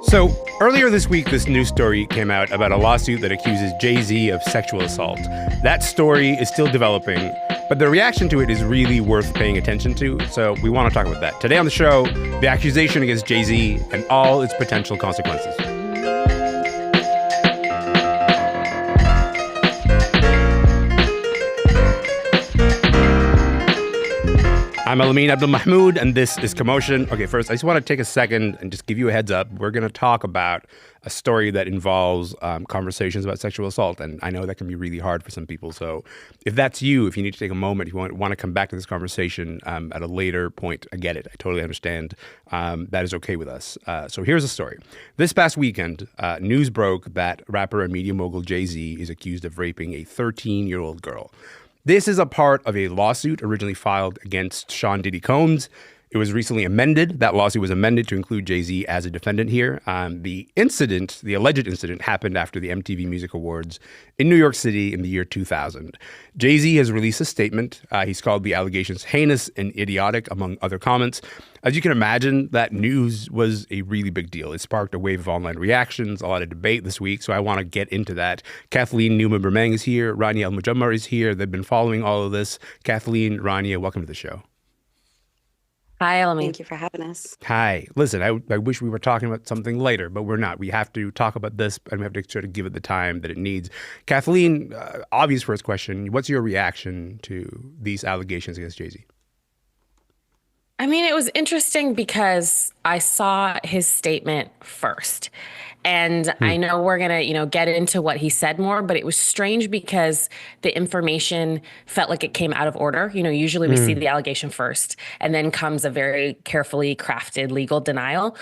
So earlier this week, this news story came out about a lawsuit that accuses Jay-Z of sexual assault. That story is still developing, but the reaction to it is really worth paying attention to. So we want to talk about that. Today on the show, the accusation against Jay-Z and all its potential consequences. I'm Elamin Abdul-Mahmoud, and this is Commotion. Okay, first, I just want to take a second and just give you a heads up. We're going to talk about a story that involves conversations about sexual assault, and I know that can be really hard for some people. So if that's you, if you need to take a moment, if you want to come back to this conversation at a later point, I get it. I totally understand. That is okay with us. So here's the story. This past weekend, news broke that rapper and media mogul Jay-Z is accused of raping a 13-year-old girl. This is a part of a lawsuit originally filed against Sean Diddy Combs. It was recently amended. That lawsuit was amended to include Jay-Z as a defendant here. The alleged incident, happened after the MTV Music Awards in New York City in the year 2000. Jay-Z has released a statement. He's called the allegations heinous and idiotic, among other comments. As you can imagine, that news was a really big deal. It sparked a wave of online reactions, a lot of debate this week, so I want to get into that. Kathleen Newman-Bremang is here. Rania Mugammar is here. They've been following all of this. Kathleen, Rania, welcome to the show. Hi, Elamin. Thank you for having us. Hi. Listen, I wish we were talking about something later, but we're not. We have to talk about this, and we have to sort of give it the time that it needs. Kathleen, obvious first question. What's your reaction to these allegations against Jay-Z? I mean, it was interesting because I saw his statement first. And I know we're going to, get into what he said more, but it was strange because the information felt like it came out of order. Usually we see the allegation first, and then comes a very carefully crafted legal denial.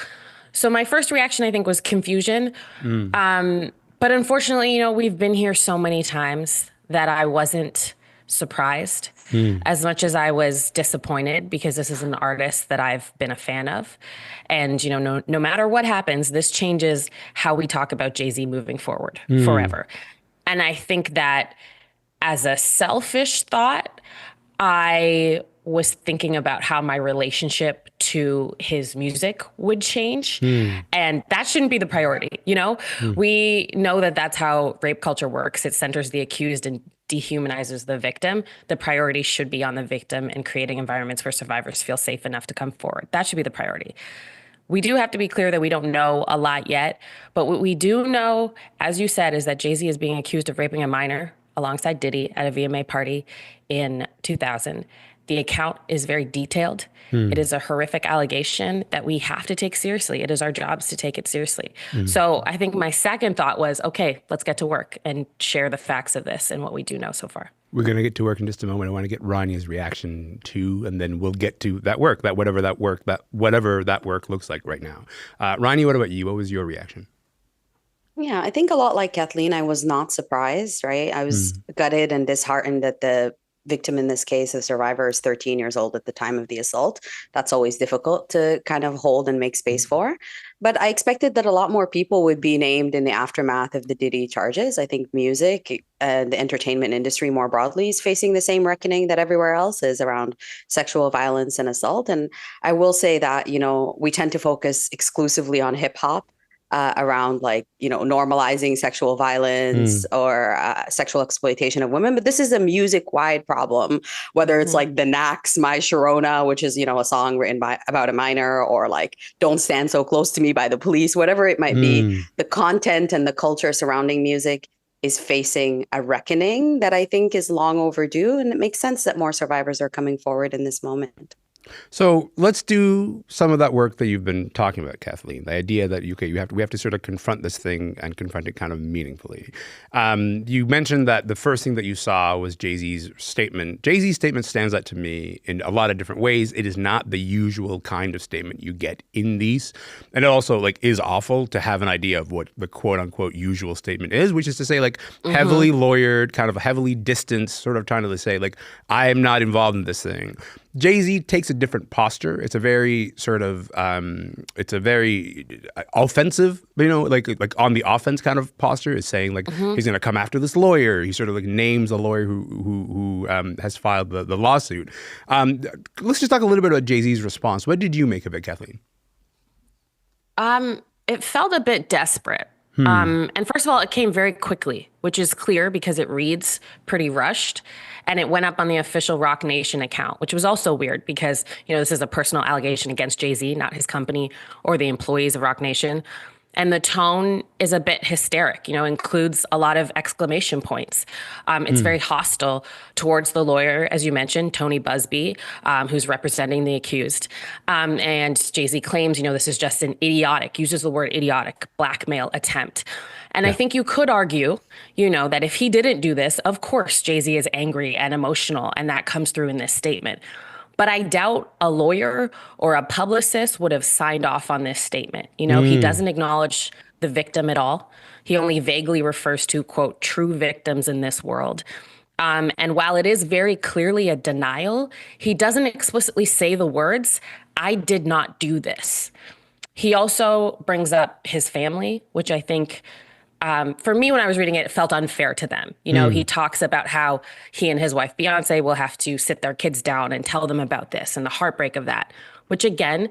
So my first reaction, I think, was confusion. But unfortunately, we've been here so many times that I wasn't surprised as much as I was disappointed, because this is an artist that I've been a fan of. And, no matter what happens, this changes how we talk about Jay-Z moving forward forever. And I think that as a selfish thought, I was thinking about how my relationship to his music would change. And that shouldn't be the priority. We know that that's how rape culture works. It centers the accused and dehumanizes the victim. The priority should be on the victim and creating environments where survivors feel safe enough to come forward. That should be the priority. We do have to be clear that we don't know a lot yet. But what we do know, as you said, is that Jay-Z is being accused of raping a minor alongside Diddy at a VMA party in 2000. The account is very detailed. It is a horrific allegation that we have to take seriously. It is our jobs to take it seriously. So I think my second thought was, okay, let's get to work and share the facts of this and what we do know so far. We're going to get to work in just a moment. I want to get Rania's reaction too, and then we'll get to that work, whatever that work looks like right now. Rania, what about you? What was your reaction? Yeah, I think a lot like Kathleen, I was not surprised, right? I was gutted and disheartened that the victim in this case, the survivor, is 13 years old at the time of the assault. That's always difficult to kind of hold and make space for. But I expected that a lot more people would be named in the aftermath of the Diddy charges. I think music and the entertainment industry more broadly is facing the same reckoning that everywhere else is around sexual violence and assault. And I will say that, we tend to focus exclusively on hip hop. Around normalizing sexual violence or sexual exploitation of women. But this is a music-wide problem, whether it's like The Knacks, My Sharona, which is, a song written about a minor, or like Don't Stand So Close to Me by The Police, whatever it might be. The content and the culture surrounding music is facing a reckoning that I think is long overdue. And it makes sense that more survivors are coming forward in this moment. So let's do some of that work that you've been talking about, Kathleen. The idea that we have to sort of confront this thing and confront it kind of meaningfully. You mentioned that the first thing that you saw was Jay-Z's statement. Jay-Z's statement stands out to me in a lot of different ways. It is not the usual kind of statement you get in these, and it also is awful to have an idea of what the quote unquote usual statement is, which is to say heavily lawyered, kind of heavily distanced, sort of trying to say I am not involved in this thing. Jay-Z takes a different posture. It's a very sort of, it's a very offensive, like on the offense kind of posture. Is saying he's going to come after this lawyer. He sort of names a lawyer who has filed the lawsuit. Let's just talk a little bit about Jay-Z's response. What did you make of it, Kathleen? It felt a bit desperate. And first of all, it came very quickly, which is clear because it reads pretty rushed. And it went up on the official Rock Nation account, which was also weird because, this is a personal allegation against Jay-Z, not his company or the employees of Rock Nation. And the tone is a bit hysteric, includes a lot of exclamation points. It's very hostile towards the lawyer, as you mentioned, Tony Busby, who's representing the accused. And Jay-Z claims, this is just an uses the word idiotic, blackmail attempt. And I think you could argue, that if he didn't do this, of course, Jay-Z is angry and emotional, and that comes through in this statement. But I doubt a lawyer or a publicist would have signed off on this statement. He doesn't acknowledge the victim at all. He only vaguely refers to, quote, true victims in this world. And while it is very clearly a denial, he doesn't explicitly say the words, I did not do this. He also brings up his family, which I think for me, when I was reading it, it felt unfair to them. He talks about how he and his wife, Beyonce, will have to sit their kids down and tell them about this and the heartbreak of that, which again,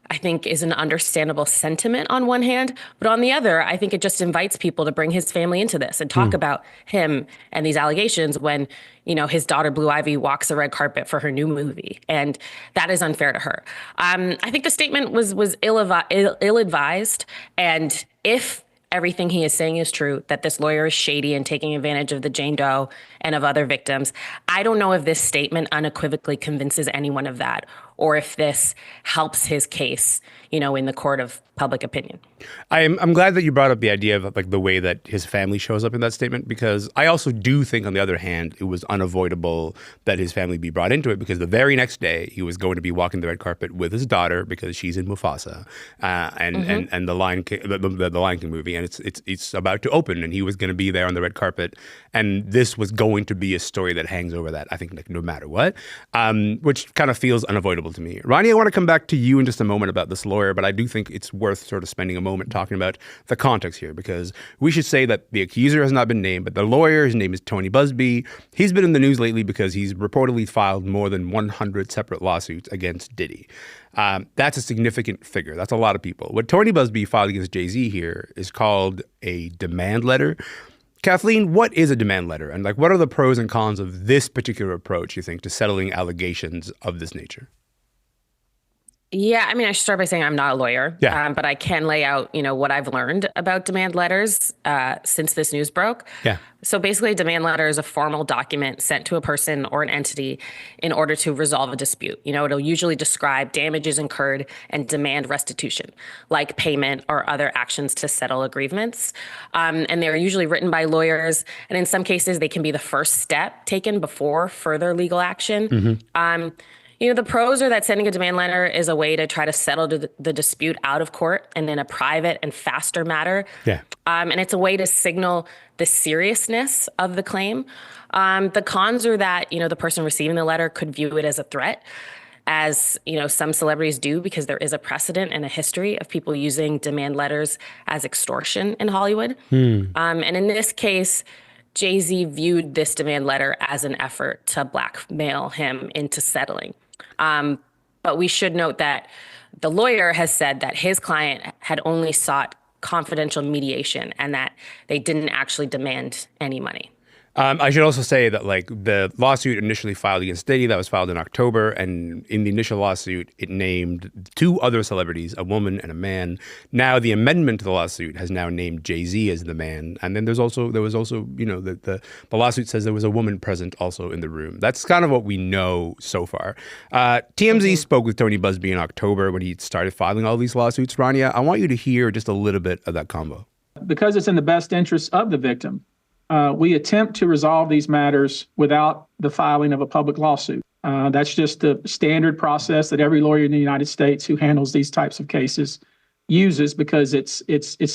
I think is an understandable sentiment on one hand. But on the other, I think it just invites people to bring his family into this and talk about him and these allegations when, his daughter, Blue Ivy, walks the red carpet for her new movie. And that is unfair to her. I think the statement was ill-advised. And if everything he is saying is true, that this lawyer is shady and taking advantage of the Jane Doe and of other victims, I don't know if this statement unequivocally convinces anyone of that, or if this helps his case, in the court of public opinion. I'm glad that you brought up the idea of the way that his family shows up in that statement, because I also do think, on the other hand, it was unavoidable that his family be brought into it, because the very next day he was going to be walking the red carpet with his daughter because she's in Mufasa, and the Lion King, the Lion King movie, and it's about to open, and he was going to be there on the red carpet, and this was going to be a story that hangs over that, I think, no matter what, which kind of feels unavoidable to me. Rania, I want to come back to you in just a moment about this lawyer, but I do think it's worth sort of spending a moment talking about the context here, because we should say that the accuser has not been named, but the lawyer, his name is Tony Busby. He's been in the news lately because he's reportedly filed more than 100 separate lawsuits against Diddy. That's a significant figure. That's a lot of people. What Tony Busby filed against Jay-Z here is called a demand letter. Kathleen, what is a demand letter? And what are the pros and cons of this particular approach, you think, to settling allegations of this nature? Yeah, I should start by saying I'm not a lawyer, but I can lay out, what I've learned about demand letters since this news broke. Yeah. So basically, a demand letter is a formal document sent to a person or an entity in order to resolve a dispute. It'll usually describe damages incurred and demand restitution, like payment or other actions to settle agreements. And they're usually written by lawyers. And in some cases, they can be the first step taken before further legal action. The pros are that sending a demand letter is a way to try to settle the dispute out of court and in a private and faster matter. Yeah. And it's a way to signal the seriousness of the claim. The cons are that, the person receiving the letter could view it as a threat, as, some celebrities do, because there is a precedent and a history of people using demand letters as extortion in Hollywood. And in this case, Jay-Z viewed this demand letter as an effort to blackmail him into settling. But we should note that the lawyer has said that his client had only sought confidential mediation and that they didn't actually demand any money. I should also say that the lawsuit initially filed against Diddy, that was filed in October, and in the initial lawsuit, it named two other celebrities, a woman and a man. Now the amendment to the lawsuit has now named Jay-Z as the man, and then there was also the lawsuit says there was a woman present also in the room. That's kind of what we know so far. TMZ spoke with Tony Busby in October when he started filing all these lawsuits. Rania, I want you to hear just a little bit of that convo. Because it's in the best interest of the victim, we attempt to resolve these matters without the filing of a public lawsuit. That's just the standard process that every lawyer in the United States who handles these types of cases uses, because it's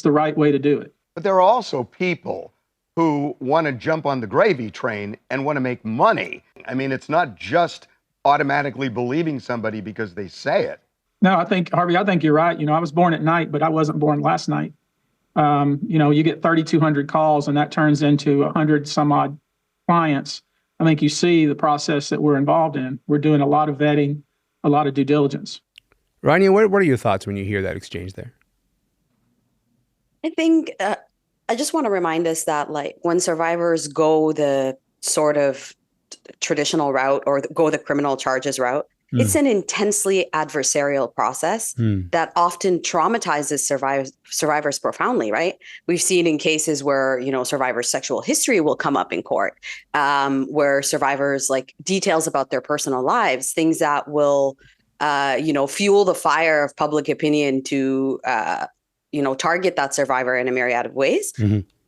the right way to do it. But there are also people who want to jump on the gravy train and want to make money. It's not just automatically believing somebody because they say it. No, Harvey, I think you're right. I was born at night, but I wasn't born last night. You get 3,200 calls and that turns into 100 some odd clients. I think you see the process that we're involved in. We're doing a lot of vetting, a lot of due diligence. Rania, what are your thoughts when you hear that exchange there? I think I just want to remind us that like when survivors go the sort of traditional route or go the criminal charges route, it's an intensely adversarial process that often traumatizes survivors profoundly, right? We've seen in cases where, survivors' sexual history will come up in court, where survivors like details about their personal lives, things that will, fuel the fire of public opinion to, target that survivor in a myriad of ways.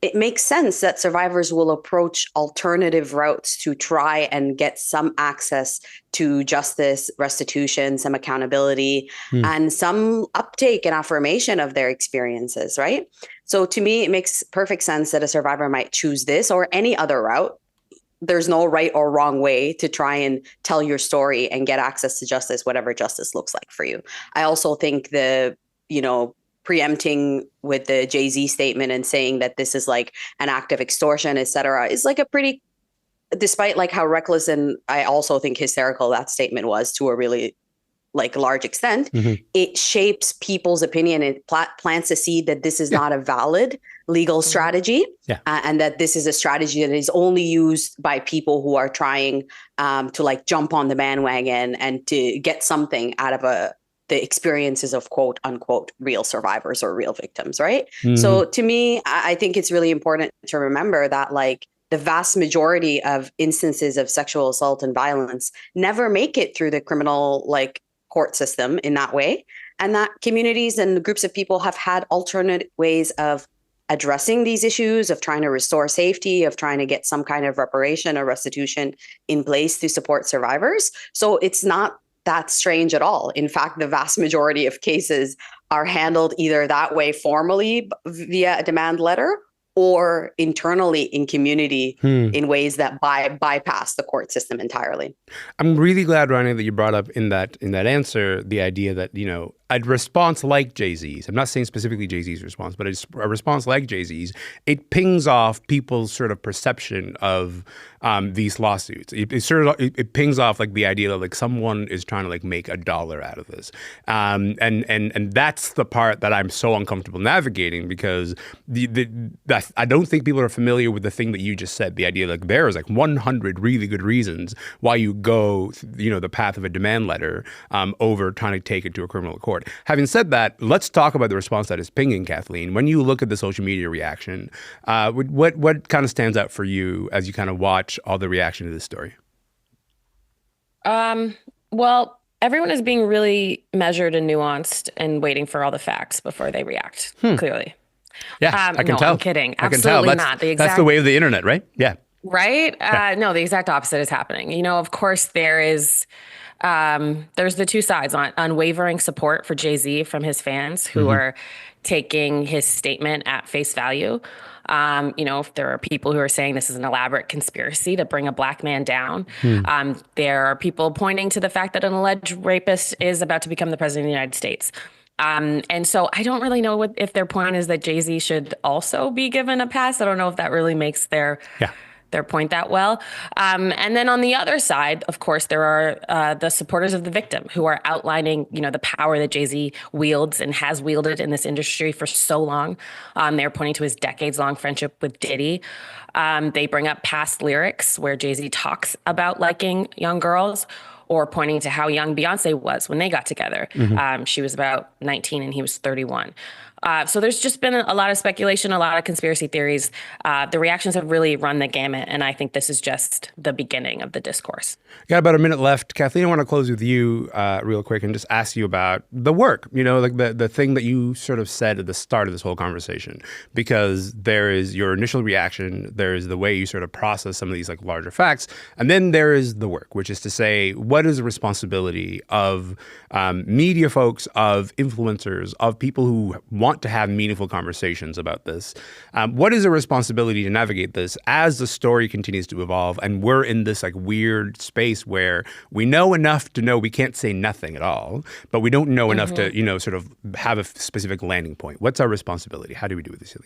It makes sense that survivors will approach alternative routes to try and get some access to justice, restitution, some accountability, and some uptake and affirmation of their experiences, right? So to me, it makes perfect sense that a survivor might choose this or any other route. There's no right or wrong way to try and tell your story and get access to justice, whatever justice looks like for you. I also think preempting with the Jay-Z statement and saying that this is like an act of extortion, et cetera, is like a pretty, despite like how reckless and I also think hysterical that statement was to a really like large extent, it shapes people's opinion and plants a seed that this is not a valid legal strategy, and that this is a strategy that is only used by people who are trying to like jump on the bandwagon and to get something out of the experiences of quote unquote real survivors or real victims, right? So to me, I think it's really important to remember that like the vast majority of instances of sexual assault and violence never make it through the criminal like court system in that way. And that communities and groups of people have had alternate ways of addressing these issues, of trying to restore safety, of trying to get some kind of reparation or restitution in place to support survivors. So it's not that strange at all. In fact, the vast majority of cases are handled either that way formally via a demand letter or internally in community in ways that bypass the court system entirely. I'm really glad, Rania, that you brought up in that answer the idea that, a response like Jay-Z's, I'm not saying specifically Jay-Z's response, but a response like Jay-Z's, it pings off people's sort of perception of these lawsuits. It pings off like the idea that like someone is trying to like make $1 out of this. And that's the part that I'm so uncomfortable navigating, because I don't think people are familiar with the thing that you just said, the idea like there is like 100 really good reasons why you go, the path of a demand letter over trying to take it to a criminal court. Having said that, let's talk about the response that is pinging, Kathleen. When you look at the social media reaction, what kind of stands out for you as you kind of watch all the reaction to this story? Well, everyone is being really measured and nuanced and waiting for all the facts before they react, clearly. Yeah, I can tell. I'm kidding. I can tell. Absolutely not. That's the way of the internet, right? Yeah. Right? No, the exact opposite is happening. Of course, there's the two sides on unwavering support for Jay-Z from his fans who are taking his statement at face value. If there are people who are saying this is an elaborate conspiracy to bring a black man down. There are people pointing to the fact that an alleged rapist is about to become the president of the United States. And so I don't really know if their point is that Jay-Z should also be given a pass. I don't know if that really makes their point that well. And then on the other side, of course, there are the supporters of the victim who are outlining, the power that Jay-Z wields and has wielded in this industry for so long. They're pointing to his decades-long friendship with Diddy. They bring up past lyrics where Jay-Z talks about liking young girls, or pointing to how young Beyonce was when they got together. She was about 19 and he was 31. So there's just been a lot of speculation, a lot of conspiracy theories. The reactions have really run the gamut, and I think this is just the beginning of the discourse. Got about a minute left. Kathleen, I want to close with you real quick and just ask you about the work, like the thing that you sort of said at the start of this whole conversation, because there is your initial reaction, there is the way you sort of process some of these like larger facts, and then there is the work, which is to say, what is the responsibility of media folks, of influencers, of people who want to have meaningful conversations about this? What is a responsibility to navigate this as the story continues to evolve and we're in this like weird space where we know enough to know we can't say nothing at all, but we don't know enough to, sort of have a specific landing point? What's our responsibility? How do we do this?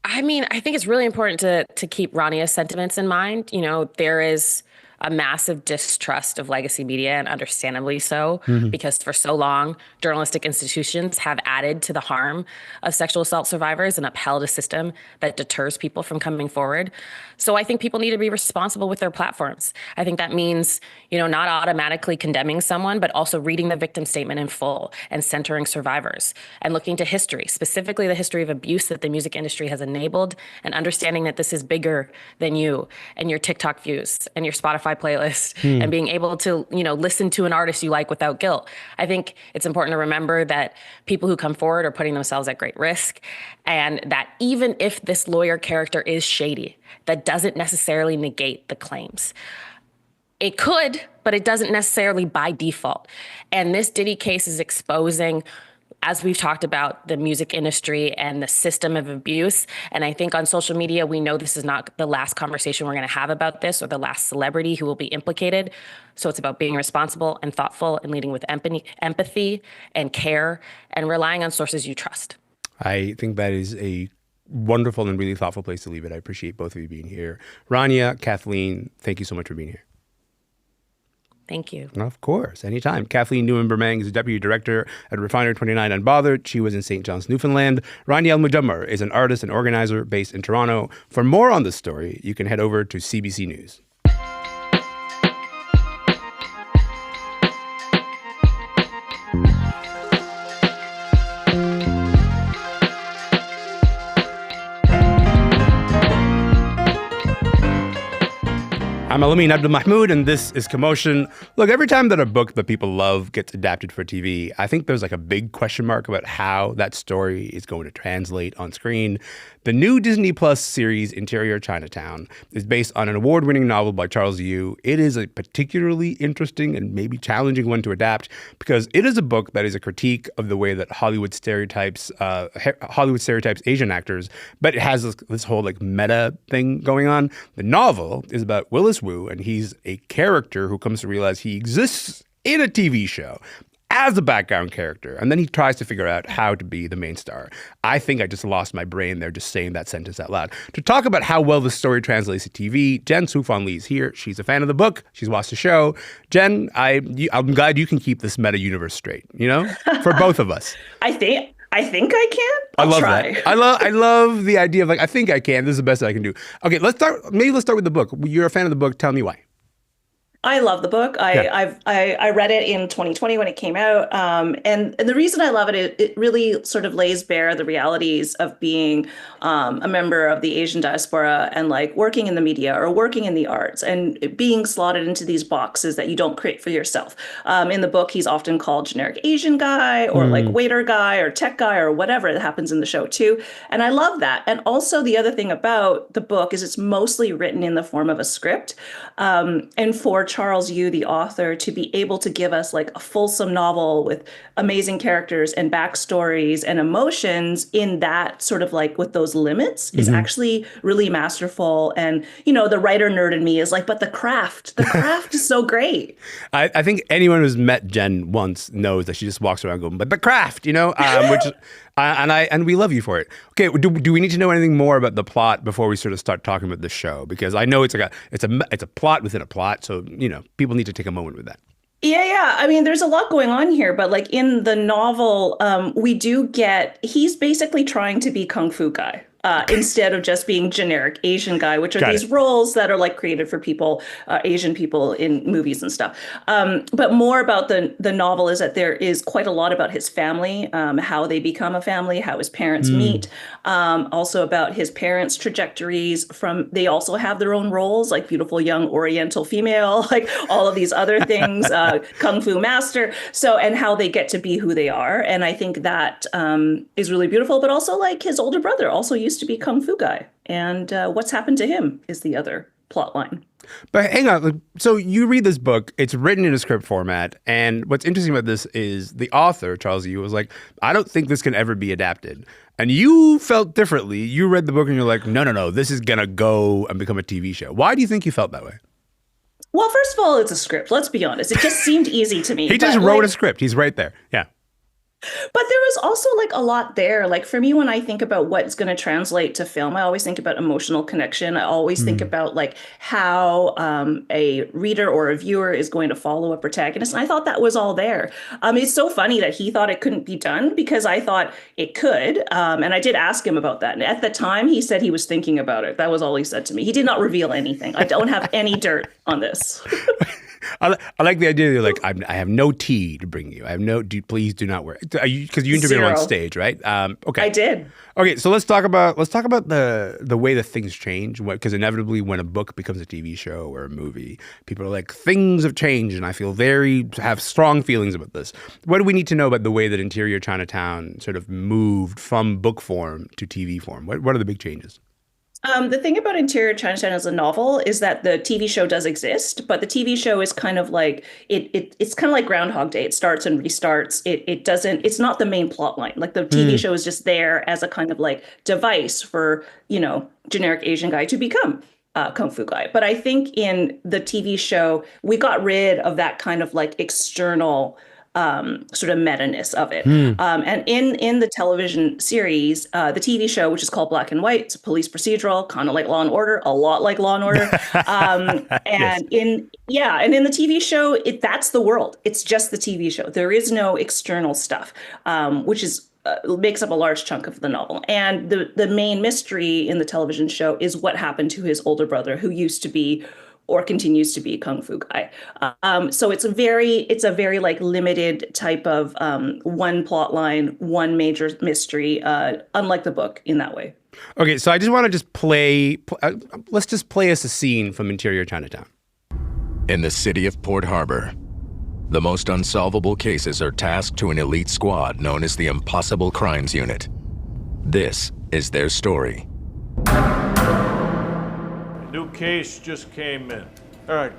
I think it's really important to keep Rania's sentiments in mind. There is a massive distrust of legacy media, and understandably so, because for so long, journalistic institutions have added to the harm of sexual assault survivors and upheld a system that deters people from coming forward. So I think people need to be responsible with their platforms. I think that means, not automatically condemning someone, but also reading the victim statement in full and centering survivors and looking to history, specifically the history of abuse that the music industry has enabled, and understanding that this is bigger than you and your TikTok views and your Spotify playlist, and being able to, listen to an artist you like without guilt. I think it's important to remember that people who come forward are putting themselves at great risk, and that even if this lawyer character is shady, that doesn't necessarily negate the claims. It could, but it doesn't necessarily by default. And this Diddy case is exposing, as we've talked about, the music industry and the system of abuse. And I think on social media, we know this is not the last conversation we're going to have about this, or the last celebrity who will be implicated. So it's about being responsible and thoughtful and leading with empathy and care, and relying on sources you trust. I think that is a wonderful and really thoughtful place to leave it. I appreciate both of you being here. Rania, Kathleen, thank you so much for being here. Thank you. Of course, anytime. Kathleen Newman-Bremang is a deputy director at Refinery 29 Unbothered. She was in St. John's, Newfoundland. Rania Mugammar is an artist and organizer based in Toronto. For more on this story, you can head over to CBC News. I'm Elamin Abdelmahmoud, and this is Commotion. Look, every time that a book that people love gets adapted for TV, I think there's like a big question mark about how that story is going to translate on screen. The new Disney Plus series, Interior Chinatown, is based on an award-winning novel by Charles Yu. It is a particularly interesting and maybe challenging one to adapt, because it is a book that is a critique of the way that Hollywood stereotypes Asian actors, but it has this whole like meta thing going on. The novel is about Willis Wu, and he's a character who comes to realize he exists in a TV show as a background character, and then he tries to figure out how to be the main star. I think I just lost my brain there just saying that sentence out loud. To talk about how well the story translates to TV, Sookfong Lee is here. She's a fan of the book. She's watched the show. Jen, I'm glad you can keep this meta universe straight, for both of us. I think I can. I'll love try. that. I love the idea of like, I think I can. This is the best I can do. Okay, let's start with the book. You're a fan of the book. Tell me why. I love the book. I read it in 2020 when it came out. And the reason I love it, it really sort of lays bare the realities of being a member of the Asian diaspora and like working in the media or working in the arts and being slotted into these boxes that you don't create for yourself. In the book, he's often called generic Asian guy or like waiter guy or tech guy or whatever. That happens in the show too. And I love that. And also the other thing about the book is it's mostly written in the form of a script. And for Charles Yu, the author, to be able to give us like a fulsome novel with amazing characters and backstories and emotions in that sort of like with those limits is actually really masterful. And, the writer nerd in me is like, but the craft is so great. I think anyone who's met Jen once knows that she just walks around going, but the craft, which and we love you for it. Okay, do we need to know anything more about the plot before we sort of start talking about the show? Because I know it's a plot within a plot, so people need to take a moment with that. Yeah. I mean, there's a lot going on here, but like in the novel, he's basically trying to be Kung Fu guy. Instead of just being generic Asian guy, which are these roles that are like created for people, Asian people in movies and stuff. But more about the novel is that there is quite a lot about his family, how they become a family, how his parents meet, also about his parents' trajectories they also have their own roles, like beautiful young Oriental female, like all of these other things, Kung Fu master. And how they get to be who they are. And I think that is really beautiful, but also like his older brother also used to be Kung Fu guy. And what's happened to him is the other plot line. But hang on. So you read this book, it's written in a script format. And what's interesting about this is the author, Charles Yu, was like, I don't think this can ever be adapted. And you felt differently. You read the book and you're like, no, this is going to go and become a TV show. Why do you think you felt that way? Well, first of all, it's a script. Let's be honest. It just seemed easy to me. He just wrote a script. He's right there. Yeah. But there was also like a lot there. Like for me, when I think about what's going to translate to film, I always think about emotional connection. I always think about like how a reader or a viewer is going to follow a protagonist. And I thought that was all there. It's so funny that he thought it couldn't be done because I thought it could. And I did ask him about that. And at the time, he said he was thinking about it. That was all he said to me. He did not reveal anything. I don't have any dirt on this. I like the idea that you're like, I have no tea to bring you. I have no, please do not worry. Because you interviewed him on stage, right? Okay. I did. Okay, so let's talk about the way that things change. Because inevitably, when a book becomes a TV show or a movie, people are like, things have changed, and I have strong feelings about this. What do we need to know about the way that Interior Chinatown sort of moved from book form to TV form? What are the big changes? The thing about Interior Chinatown as a novel is that the TV show does exist, but the TV show is kind of like it's kind of like Groundhog Day. It starts and restarts. It's not the main plot line. Like the TV show is just there as a kind of like device for, generic Asian guy to become Kung Fu guy. But I think in the TV show, we got rid of that kind of like external sort of meta-ness of it. And in the television series, the TV show, which is called Black and White, it's a police procedural, kind of like Law and Order, a lot like Law and Order. And in the TV show, that's the world. It's just the TV show. There is no external stuff, which is makes up a large chunk of the novel. And the main mystery in the television show is what happened to his older brother, who used to be or continues to be a Kung Fu guy. So it's a very like limited type of one plot line, one major mystery, unlike the book in that way. Okay, so I just want to let's just play us a scene from Interior Chinatown. In the city of Port Harbor, the most unsolvable cases are tasked to an elite squad known as the Impossible Crimes Unit. This is their story. New case just came in. All right.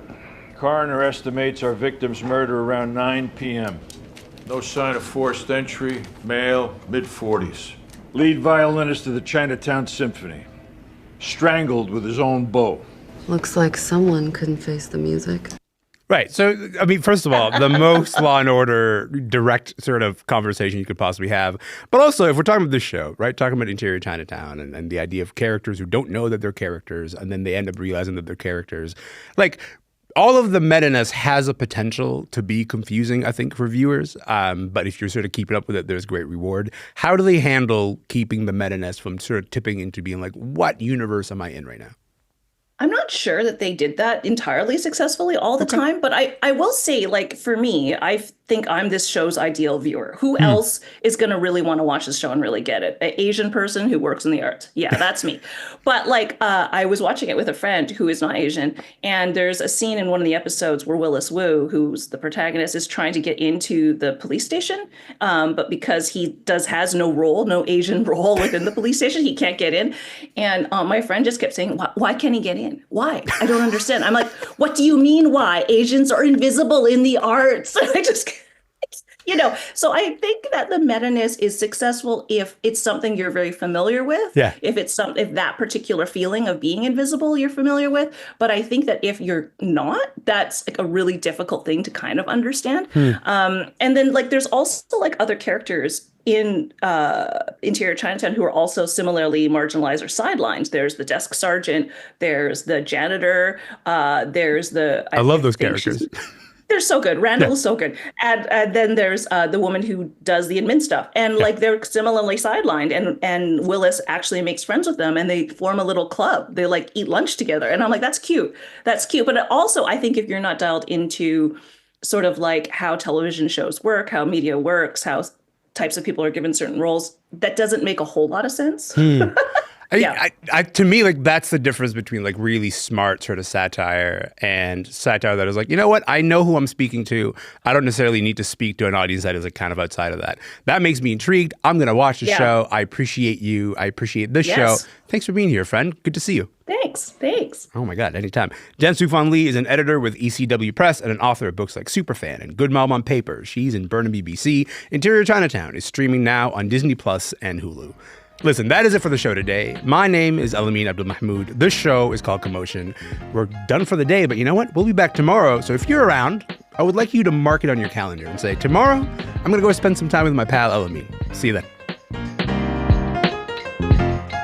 Coroner estimates our victim's murder around 9 p.m. No sign of forced entry, male, mid-40s. Lead violinist of the Chinatown Symphony. Strangled with his own bow. Looks like someone couldn't face the music. Right. So, I mean, first of all, the most Law and Order direct sort of conversation you could possibly have. But also, if we're talking about this show, right, talking about Interior Chinatown and the idea of characters who don't know that they're characters and then they end up realizing that they're characters, like all of the meta-ness has a potential to be confusing, I think, for viewers. But if you're sort of keeping up with it, there's great reward. How do they handle keeping the meta-ness from sort of tipping into being like, what universe am I in right now? I'm not sure that they did that entirely successfully all the time, but I will say, like, for me, I think I'm this show's ideal viewer. Who else is going to really want to watch this show and really get it? An Asian person who works in the arts. Yeah, that's me. But like, I was watching it with a friend who is not Asian, and there's a scene in one of the episodes where Willis Wu, who's the protagonist, is trying to get into the police station, but because he has no Asian role within the police station, he can't get in. And my friend just kept saying, why can't he get in? Why? I don't understand. I'm like, what do you mean why? Asians are invisible in the arts. I just, so I think that the meta-ness is successful if it's something you're very familiar with. Yeah. If that particular feeling of being invisible you're familiar with. But I think that if you're not, that's like a really difficult thing to kind of understand. And then like there's also like other characters in Interior Chinatown who are also similarly marginalized or sidelined. There's the desk sergeant, there's the janitor, there's the... I love those characters. They're so good. Randall is so good. And then there's the woman who does the admin stuff. And like they're similarly sidelined. And Willis actually makes friends with them and they form a little club. They like eat lunch together. And I'm like, that's cute. That's cute. But also, I think if you're not dialed into sort of like how television shows work, how media works, how types of people are given certain roles, that doesn't make a whole lot of sense. To me, like that's the difference between like really smart sort of satire and satire that is like, you know what? I know who I'm speaking to. I don't necessarily need to speak to an audience that is like kind of outside of that. That makes me intrigued. I'm going to watch the show. I appreciate you. I appreciate this show. Thanks for being here, friend. Good to see you. Thanks. Oh my God, anytime. Jen Sookfong Lee is an editor with ECW Press and an author of books like Superfan and Good Mom on Paper. She's in Burnaby, BC. Interior Chinatown is streaming now on Disney Plus and Hulu. Listen, that is it for the show today. My name is Elamin Abdul-Mahmoud. This show is called Commotion. We're done for the day, but you know what? We'll be back tomorrow. So if you're around, I would like you to mark it on your calendar and say, tomorrow, I'm going to go spend some time with my pal Elamin. See you then.